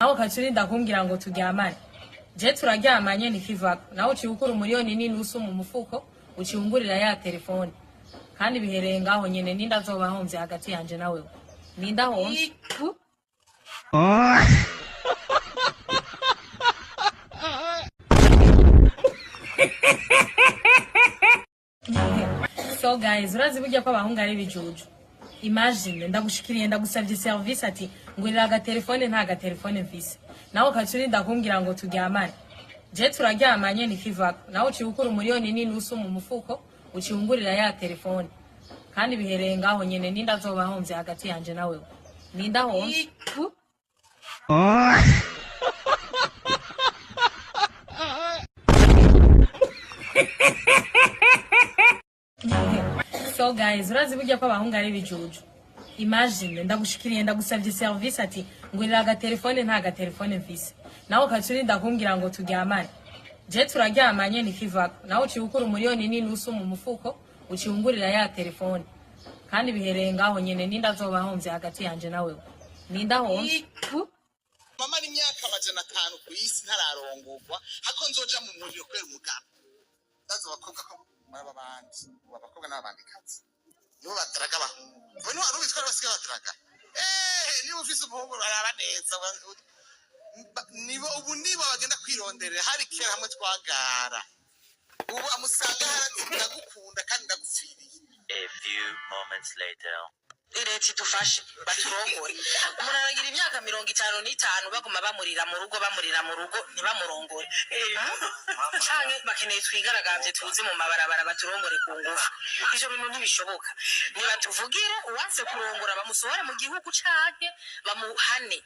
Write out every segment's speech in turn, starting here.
Nawe ukacirinda kumbwira ngo turyamane. Je turaryamanye nikivako. Nawe uciye ukura umuriyoni n'inusu mu mufuko, uciungurira ya telefone. Kandi bihereye ngaho nyene ninda azobahomvye hagati yanje nawe. Ninda honze. So guys, urazi burya ko abahungu ari bijuju. Imagine ndagushikiriye ndagusavye service ati ngurira aga telefone nta ga telefone mfise. Nawe ukacirinda kumbwira ngo turyamane. Je turaryamanye nikivako. Nawe uciye ukura umuriyoni n'inusu mu mufuko, uciungurira ya telefone. Kandi bihereye ngaho nyene ninda azobahomvye hagati yanje nawe. Ninda honze. So guys, urazi burya ko abahungu ari bijuju. Imagine ndagushikiriye ndagusavye service ati ngurira aga telefone nta ga telefone mfise. Nawe ukacirinda kumbwira ngo turyamane. Je turaryamanye nikivako. Nawe uciye ukura umuriyoni n'inusu mu mufuko, uciungurira ya telefone. Kandi bihereye ngaho nyene ninda azobahomvye hagati yanje nawe. Ninda honze. Mama ni myaka 500 ku isi ntararongorwa hako nzoja mu muriro kwera umugabo. Ndazo bakobwa ko muraba bandi abakobwa n'abandikazi nibo bataraga abahungu bone warubitwa basiga bataraga niba ufise umuhungu baraba neza nibo ubu nibo bagenda kwironderera hari kera hamwe twagara ubu amusanga haratinda gukunda kandi ndagupfiriye. A few moments later. Ireti dufashe baturongore umuntu aragira imyaka 55 baguma bamurira mu rugo ntibamurongore canke bakeneye twigaragambye tuzi mu mabarabara baturongore ku ngufu. Ivyo bintu ntibishoboka. Niba tuvugire uwanse kurongora bamusohore mu gihugu canke bamuhane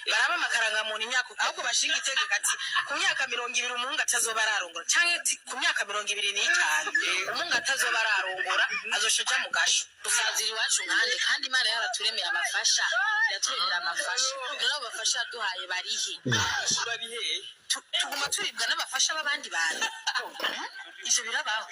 baraba makaranga muntu imyaka ahubwo bashinga itegeko ati ku myaka 20 umungu atazoba ararongora canke ku myaka 25 umungu atazoba ararongora azoshoja mu gasho. Dusazira iwacu nkande kandi Imana yaraturemeye abafasha yaturemera abafasha rero abafasha duhaye barihe tuguma turibwa n'abafasha b'abandi bantu. Ivyo birabaho.